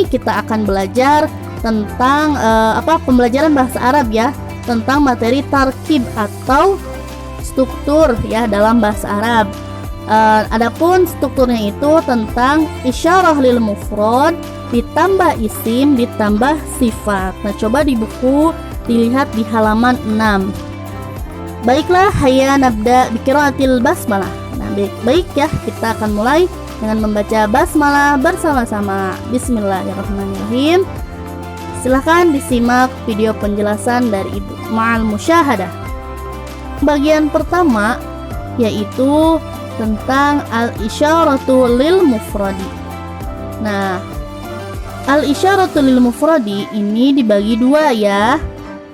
kita akan belajar tentang pembelajaran bahasa Arab ya, tentang materi tarkib atau struktur ya dalam bahasa Arab. Adapun strukturnya itu tentang isyarah lil mufrad ditambah isim ditambah sifat. Nah, coba di buku dilihat di halaman 6. Baiklah, hayya nabda bi qiraatil basmalah. Nah, baik ya, kita akan mulai dengan membaca basmalah bersama-sama. Bismillahirrahmanirrahim. Silahkan disimak video penjelasan dari Ibu ma'al musyahadah. Bagian pertama yaitu tentang al-isyaratu lil mufradi. Nah, al-isyaratu lil mufradi ini dibagi dua ya,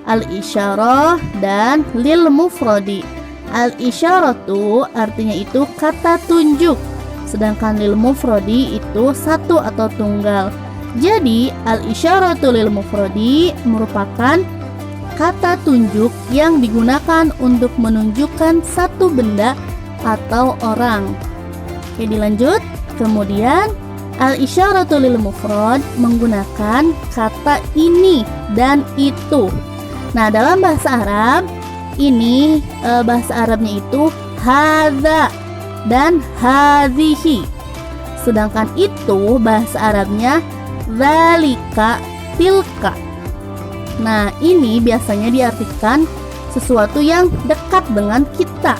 al-isyarah dan lil mufradi. Al-isyaratu artinya itu kata tunjuk, sedangkan lil mufradi itu satu atau tunggal. Jadi al-isyaratu lil mufradi merupakan kata tunjuk yang digunakan untuk menunjukkan satu benda atau orang. Oke, dilanjut. Kemudian al-isyaratu lil mufrad menggunakan kata ini dan itu. Nah, dalam bahasa Arab ini bahasa Arabnya itu hadza dan hadhihi. Sedangkan itu bahasa Arabnya zalika, tilka. Nah, ini biasanya diartikan sesuatu yang dekat dengan kita.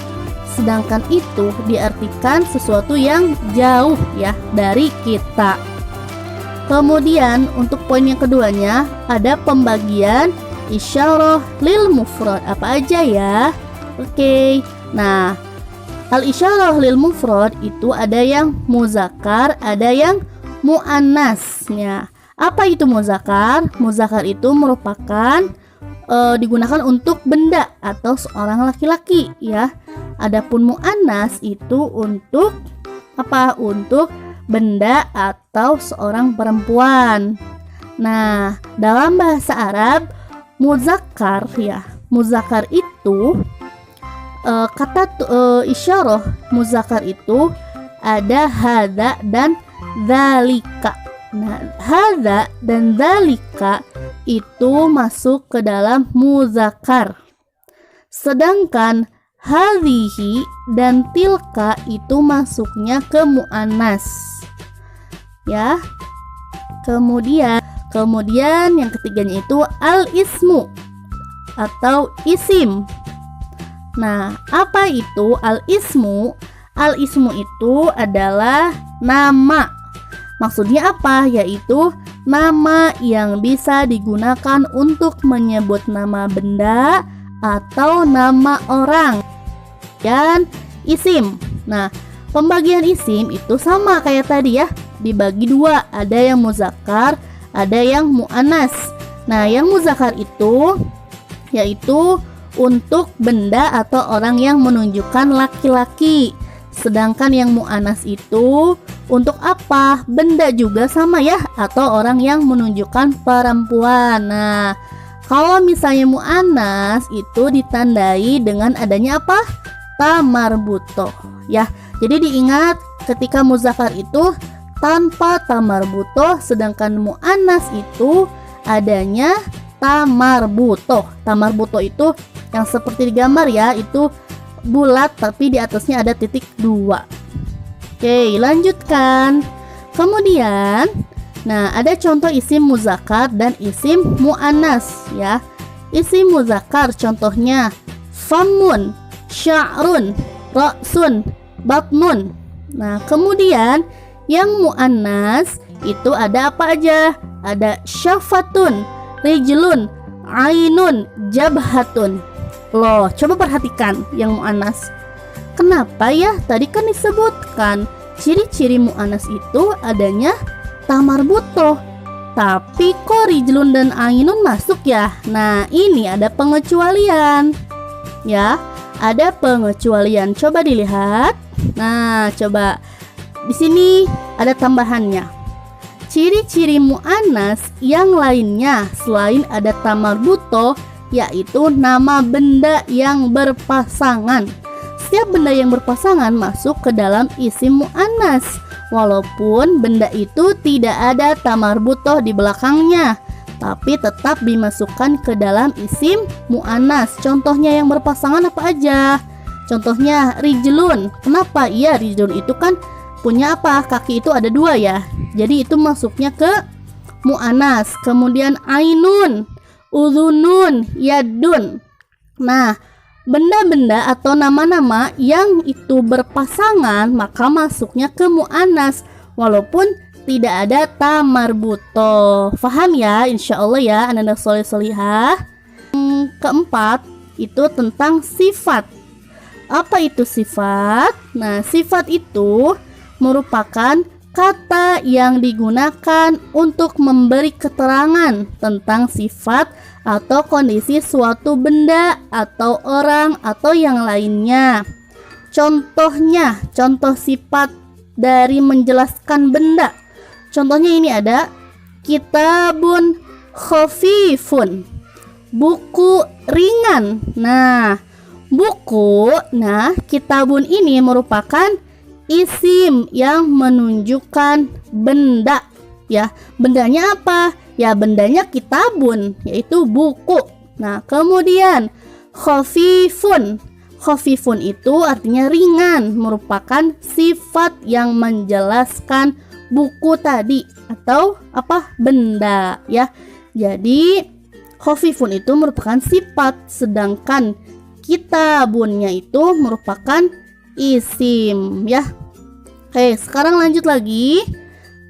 Sedangkan itu diartikan sesuatu yang jauh ya dari kita. Kemudian untuk poin yang keduanya ada pembagian isyarah lil mufrad. Apa aja ya? Oke. Nah, al-isyarah lil mufrad itu ada yang muzakkar, ada yang muannasnya. Apa itu muzakkar? Muzakkar itu merupakan digunakan untuk benda atau seorang laki-laki ya. Adapun muannas itu untuk apa? Untuk benda atau seorang perempuan. Nah, dalam bahasa Arab muzakkar ya. Muzakkar itu kata isyarah muzakkar itu ada hadza dan dzalika. Nah, hadza dan dzalika itu masuk ke dalam muzakkar. Sedangkan hadhihi dan tilka itu masuknya ke muannas. Ya. Kemudian yang ketiganya itu al-ismu atau isim. Nah, apa itu al-ismu? Al-ismu itu adalah nama. Maksudnya apa? Yaitu nama yang bisa digunakan untuk menyebut nama benda atau nama orang. Dan isim. Nah, pembagian isim itu sama kayak tadi ya, dibagi dua, ada yang muzakkar, ada yang muannas. Nah, yang muzakkar itu yaitu untuk benda atau orang yang menunjukkan laki-laki. Sedangkan yang muannas itu untuk apa? Benda juga sama ya, atau orang yang menunjukkan perempuan. Nah, kalau misalnya muannas itu ditandai dengan adanya apa? Tamarbuto ya. Jadi diingat ketika muzakkar itu tanpa tamarbuto, sedangkan muannas itu adanya tamarbuto. Tamarbuto itu yang seperti digambar ya, itu bulat tapi di atasnya ada titik 2. Oke, lanjutkan. Kemudian, nah ada contoh isim muzakkar dan isim muannas ya. Isim muzakkar contohnya famun, sya'run, ra'sun, batnun. Nah, kemudian yang muannas itu ada apa aja? Ada syafatun, rijlun, ainun, jabhatun. Loh, coba perhatikan yang muannas. Kenapa ya? Tadi kan disebutkan ciri-ciri muannas itu adanya tamarbuto. Tapi kok rijlun dan ainun masuk ya? Nah, ini ada pengecualian. Ya, ada pengecualian. Coba dilihat. Nah, coba di sini ada tambahannya. Ciri-ciri muannas yang lainnya selain ada tamarbuto yaitu nama benda yang berpasangan. Setiap benda yang berpasangan masuk ke dalam isim muannas. walaupun benda itu tidak ada tamarbutoh di belakangnya, tapi tetap dimasukkan ke dalam isim mu'annas. Contohnya yang berpasangan apa aja? Contohnya rijlun. Kenapa? Iya, rijlun itu kan punya apa? Kaki itu ada dua ya. Jadi itu masuknya ke mu'annas. Kemudian ainun, udhunun, yadun. Nah, benda-benda atau nama-nama yang itu berpasangan maka masuknya ke mu'annas walaupun tidak ada tamarbuto. Faham ya? Insya Allah ya anak-anak soleh-solihah. Keempat itu tentang sifat. Apa itu sifat? Nah, sifat itu merupakan kata yang digunakan untuk memberi keterangan tentang sifat atau kondisi suatu benda atau orang atau yang lainnya. Contohnya, contoh sifat dari menjelaskan benda. Contohnya ini ada kitabun khafifun, buku ringan. Nah, buku, kitabun ini merupakan isim yang menunjukkan benda ya. Bendanya apa? Ya, bendanya kitabun, yaitu buku. Nah, kemudian khafifun. Khafifun itu artinya ringan, merupakan sifat yang menjelaskan buku tadi atau apa? Benda ya. Jadi khafifun itu merupakan sifat, sedangkan kitabunnya itu merupakan isim ya. Oke, sekarang lanjut lagi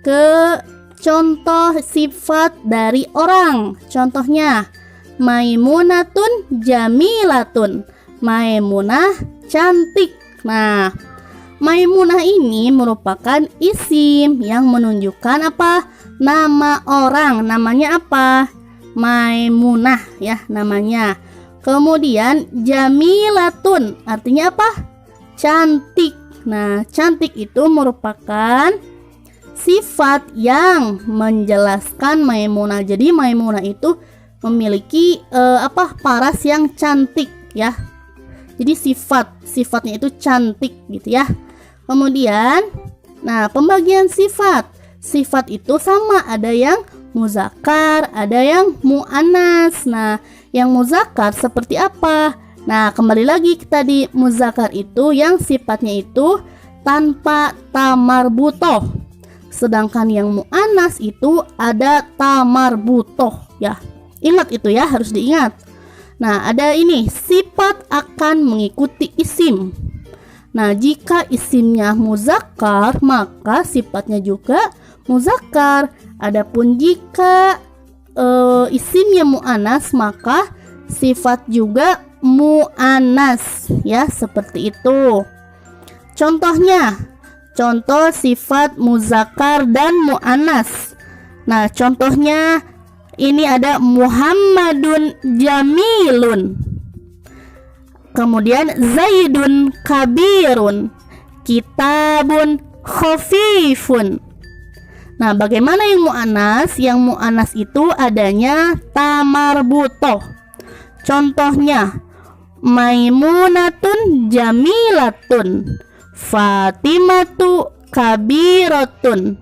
ke contoh sifat dari orang. Contohnya Maimunatun jamilatun. Maimunah cantik. Nah, Maimunah ini merupakan isim yang menunjukkan apa? Nama orang. Namanya apa? Maimunah ya namanya. Kemudian jamilatun artinya apa? Cantik. Nah, cantik itu merupakan sifat yang menjelaskan Maimunah. Jadi Maimunah itu memiliki paras yang cantik ya. Jadi sifatnya itu cantik gitu ya. Kemudian pembagian sifat. Sifat itu sama, ada yang muzakkar, ada yang muannas. Nah, yang muzakkar seperti apa? Nah, kembali lagi tadi, muzakkar itu yang sifatnya itu tanpa tamarbutoh. Sedangkan yang mu'annas itu ada tamarbutoh ya. Ingat itu ya, harus diingat. Nah, ada ini, sifat akan mengikuti isim. Nah, jika isimnya muzakkar, maka sifatnya juga muzakkar. Adapun jika isimnya mu'annas, maka sifat juga mu'annas ya, seperti itu. Contohnya, contoh sifat muzakkar dan mu'annas. Nah, contohnya ini ada Muhammadun jamilun. Kemudian Zaidun kabirun. Kitabun khafifun. Nah, bagaimana yang mu'annas? Yang mu'annas itu adanya tamarbutoh. Contohnya Maimunatun jamilatun. Fatimatu kabiratun.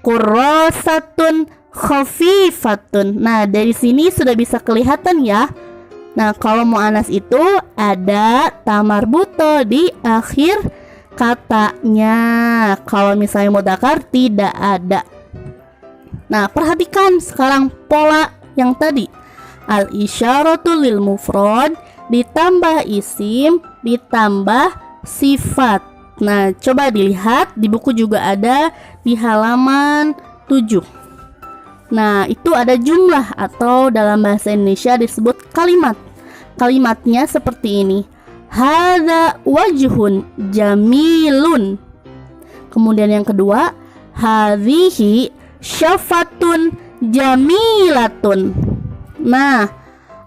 Kurrasatun khafifatun. Nah, dari sini sudah bisa kelihatan ya. Nah, kalau mu'annas itu ada tamarbuto di akhir katanya. Kalau misalnya mudzakkar tidak ada. Nah, perhatikan sekarang pola yang tadi. Al-isyaratu lil mufrad ditambah isim ditambah sifat. Nah, coba dilihat di buku juga ada di halaman 7. Nah, itu ada jumlah atau dalam bahasa Indonesia disebut kalimat. Kalimatnya seperti ini. Hadza wajhun jamilun. Kemudian yang kedua, hadhihi syafatun jamilatun. Nah,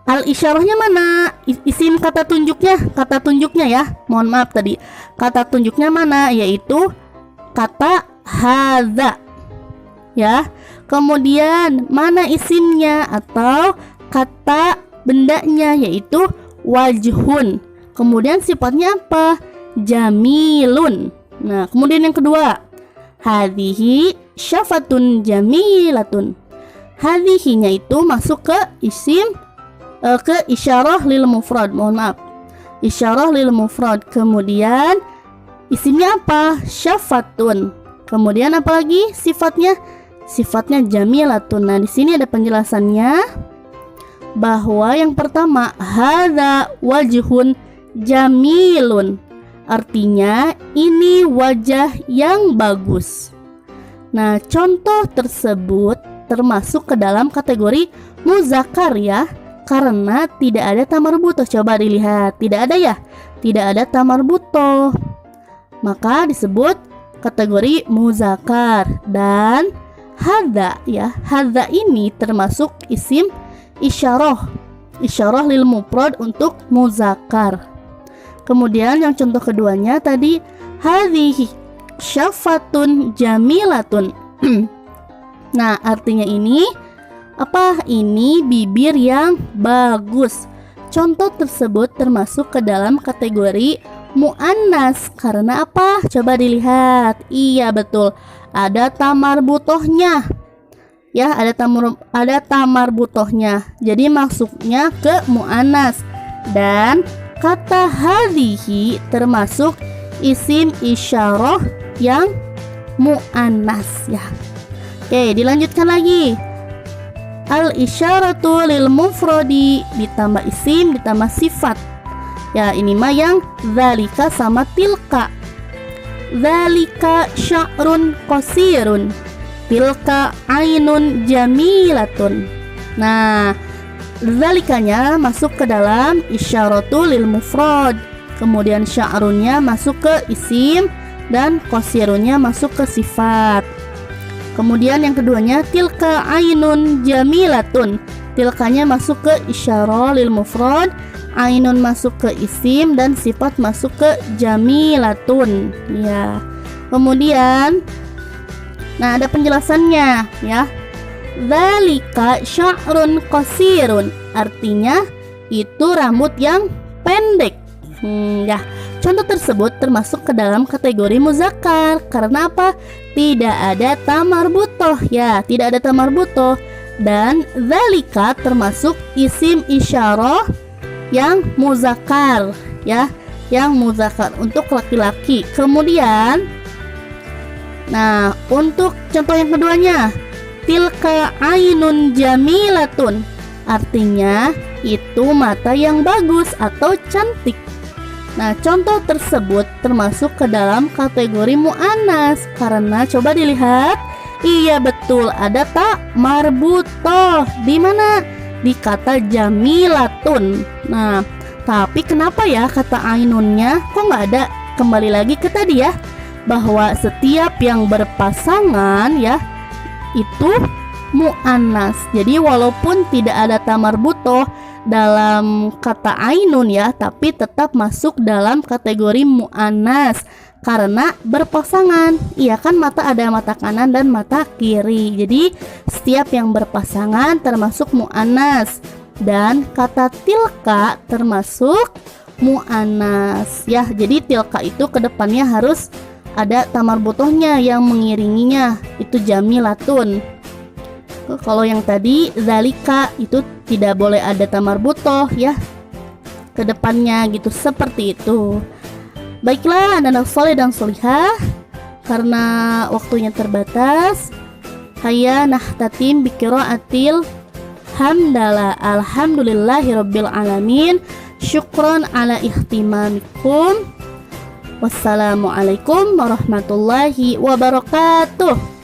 al-isyarahnya mana? Isim kata tunjuknya ya. Mohon maaf tadi. Kata tunjuknya mana? Yaitu kata hadza. Ya. Kemudian mana isimnya atau kata bendanya, yaitu wajhun. Kemudian sifatnya apa? Jamilun. Nah, kemudian yang kedua, hadhihi syafatun jamilatun. Hadhihi-nya itu masuk ke isim, ke isyarah lil mufrad. Mohon maaf, isyarah lil mufrad. Kemudian isimnya apa? Syafatun. Kemudian apa lagi sifatnya? Sifatnya jamilatun. Nah, di sini ada penjelasannya bahwa yang pertama, hadza wajhun jamilun. Artinya ini wajah yang bagus. Nah, contoh tersebut termasuk ke dalam kategori muzakkar ya, karena tidak ada tamar butoh. Coba dilihat, tidak ada ya, tidak ada tamar butoh, maka disebut kategori muzakkar. Dan hadza ya, hadza ini termasuk isim isyarah lil mufrad untuk muzakkar. Kemudian yang contoh keduanya tadi, hadhihi syafatun jamilatun. Nah, artinya ini apa? Ini bibir yang bagus. Contoh tersebut termasuk ke dalam kategori muannas. Karena apa? Coba dilihat. Iya betul, ada tamar butohnya. Ya, ada tamar butohnya. Jadi masuknya ke muannas. Dan kata hadhihi termasuk isim isyarah yang muannas ya. Oke, dilanjutkan lagi. Al isyaratu lil mufradi ditambah isim ditambah sifat. Ya, ini mah yang zalika sama tilka. Zalika sya'run qasirun. Tilka ainun jamilatun. Nah, zalikanya masuk ke dalam isyaratu lil mufrad. Kemudian sya'runnya masuk ke isim dan qasirunnya masuk ke sifat. Kemudian yang keduanya, tilka ainun jamilatun. Tilkanya masuk ke isyarah lil mufrad, ainun masuk ke isim dan sifat masuk ke jamilatun ya. Kemudian nah, ada penjelasannya ya. Dzalika sya'run qasirun, artinya itu rambut yang pendek. Ya, contoh tersebut termasuk ke dalam kategori muzakkar. Karena apa? Tidak ada tamar butoh ya, tidak ada tamar butoh. Dan dzalika termasuk isim isyarah yang muzakkar ya, yang muzakkar untuk laki-laki. Kemudian nah, untuk contoh yang keduanya, tilka ainun jamilatun, artinya itu mata yang bagus atau cantik. Nah, contoh tersebut termasuk ke dalam kategori muannas. Karena coba dilihat, iya betul, ada tak marbutoh. Di mana? Di kata jamilatun. Nah, tapi kenapa ya kata ainunnya kok nggak ada? Kembali lagi ke tadi ya, bahwa setiap yang berpasangan ya itu muannas. Jadi walaupun tidak ada tamar butoh dalam kata ainun ya, tapi tetap masuk dalam kategori muannas karena berpasangan. Iya kan, mata ada mata kanan dan mata kiri. Jadi setiap yang berpasangan termasuk muannas. Dan kata tilka termasuk muannas ya. Jadi tilka itu kedepannya harus ada tamar butohnya yang mengiringinya, itu jamilatun. Kalau yang tadi zalika itu tidak boleh ada tamar butoh ya kedepannya gitu, seperti itu. Baiklah anak-anak soleh dan solihah, karena waktunya terbatas, hayya nahtatim biqiraatil hamdalah alhamdulillahirabbil alamin. Syukron ala ihtimamikum. Wassalamualaikum warahmatullahi wabarakatuh.